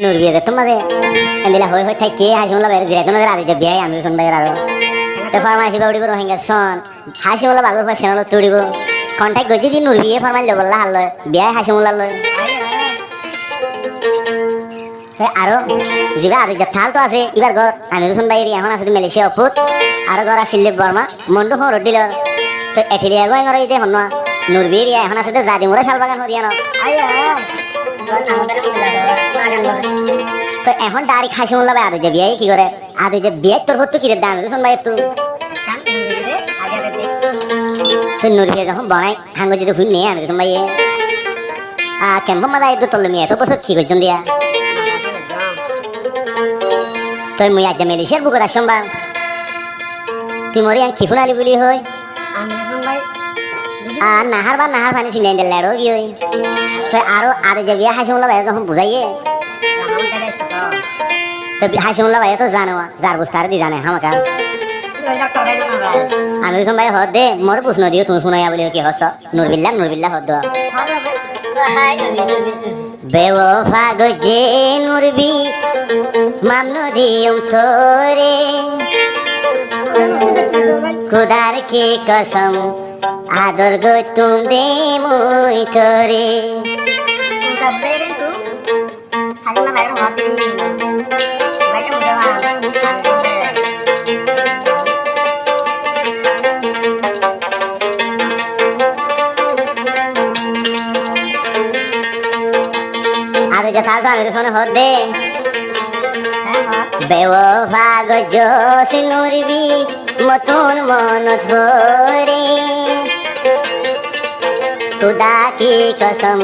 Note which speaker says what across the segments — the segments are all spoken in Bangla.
Speaker 1: নূর বিয়ে যে তোমাদের এন্দিলা হই হই থাকি হাসিমুল্লা বাইরে যে কোনো রাজি যে বিয়ে আমি শুনবাই আর তো ফার্মাসি বাউড়ি বড় হইঙ্গা সন হাসিমুল্লা বালুর পর সেনালো তুড়িব কন্টাক্ট গই যদি নূর বিয়ে ফরমাইল বললা হাল লয় বিয়ে হাসিমুল্লা লয় আরো জিবা আর যে থাল তো আছে এবার ঘর আমি শুনবাই এখন আছে মালয়েশিয়া ফুট আর ঘর আসিলে বর্মা মন্ডু হর দিল তো এঠিলিয়া গয় ngore ide হন্না নূর বিয়ে এখন আছে তো জাদি মোরা শালবাগান হরিয়া না তো এখন ডাইরেক্ট হাসিমুল্লা ভাই আর যে বিয়ে কি করে আর যে বিয়ে তোর হতো কি রে দাম শুন ভাই তুই তো নূর বিয়ে যখন বানাই হাঙ্গো যদি ফুল নিয়ে আমি শুন ভাই কেমন মাদা তো তোর মেয়ে তো বছর কি করছেন দিয়া তো মুই আজ মেলিশিয়ার বুকত আসম বা তুই মরি কি ফুনালি বলি হই আর নাহার বা নাহার পানি চিনে দিল লেড়ো কি হই তো আরো যে বিয়ে হাসিমুল্লা ভাই যখন বুঝাইয়ে তো হাসিমুল্লা ভাই তো জানো যার বুঝতে দি জানে হামাকা আমি শুন ভাই হদ দে মোর প্রশ্ন দিও তুমি শুনাইয়া বলি কি হস নুরবিল্লা হদ দো বেওফা গজে নুরবি মামনো দিউম তোরে খুদার কি কসম আদর গো তুম দে মুই তোরে আর যে থাল তো আমি শুনে হদ দে বেওফা গজো সিনুরবি মতন মন ধরে খুদা কি কসম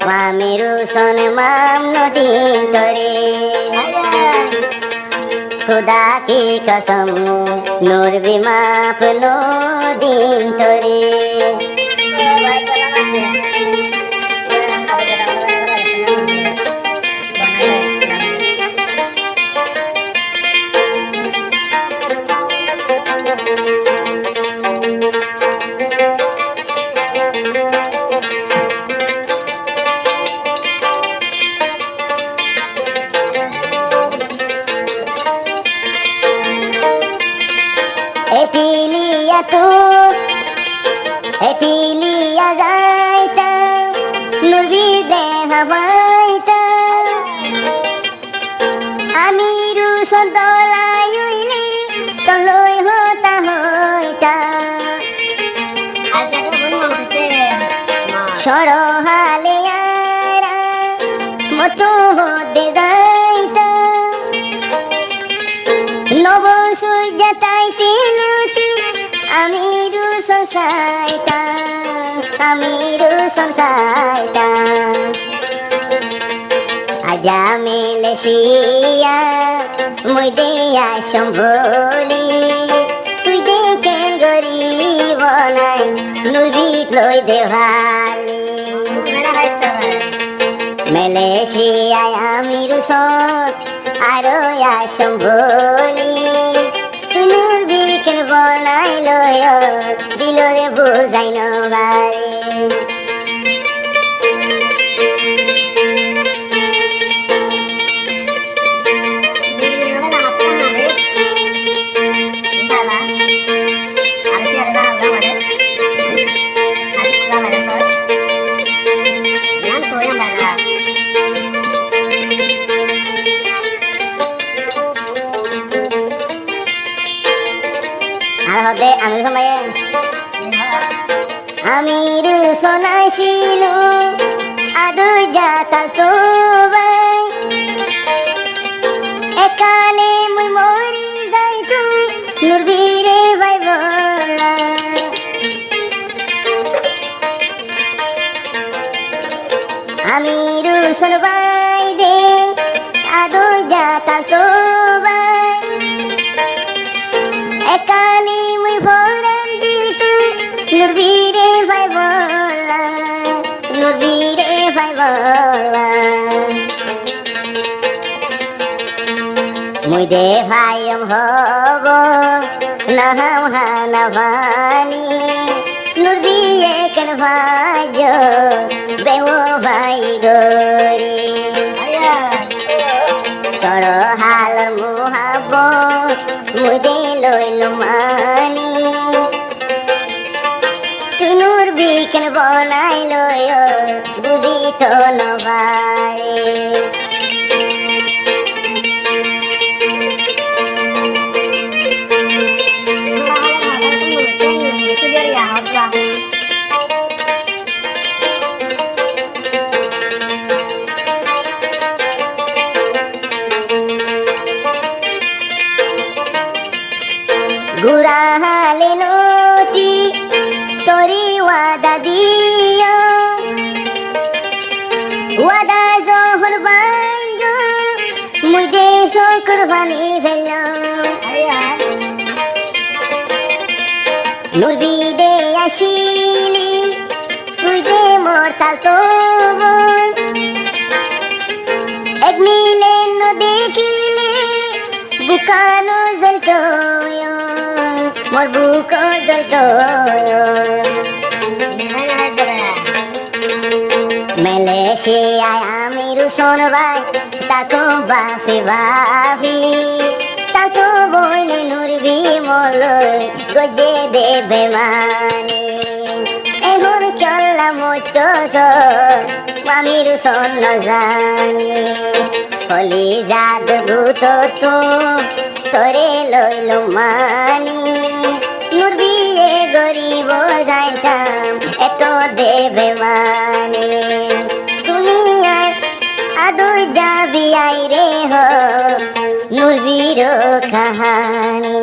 Speaker 1: মামিরু সন মাম নদী করে খুদা কি কসম নূর বিমাপ নদীন করে এটিলিয়া যাইতা নবী দেহ বাইতা আমি রুসন তলাই উইলি তলই হতা হইতা সরহালে আরা মতো হতে যাইতা নব সূর্য তাইতে লুটি আমি রুসন সাইতা আজা মেলেশিয়া মুই দেয়া সম্ভলি তুই দেখেন গরিব নাই নুরবিত লই দেভালি মেলেশিয়ায় আমি রুসন আরো সম্ভলি তুই নুরবি কেন বনাই লয় দিলরে বুঝাই নবারে আমি সময়ে আমি রুসন আসিল আদু যাতাল তো একালে মুই মরি যাইতু নুরবিরে ভাই বলা আমি রুসন বাই দে আদু যাতাল তো একালে মুই ভরান দিতু নুরবিরে ভাই বলা মুই দে ভাইম হব নাহাম হানাভানি নুরবিয়ে কেন ভাই দেও ভাই গরি সরহাল মুহাব্বত মুদে লইল মানি তুনুর বিকেন বনাই লয় বুঝি তো নবারে গুরাহালে নটি তোরি ওয়াদা দিও ওয়াদা জহর বাঙ্গ মুই দেশ কুরবানি ফেল নুরবি দে আসিলি তুই দে মরতাল তো এক মিলে ন দেখিলে বুকানো জ্বলতো মোর বুক জ্বলতো মালয়েশিয়ায় আমি রুশন ভাই তাকো বাফি বাফি তাকো বইনে নুরবি মল গজে দেবে মানে এখন চললাম তো আমি রুশন ন জানি হলি জাদ ভূত তো তোরে লইল মানি নুরবিয়ে গরিব যাইতাম এত দেবে মানে তুমি আদর যাবি আই রে হ নুরবির কাহানি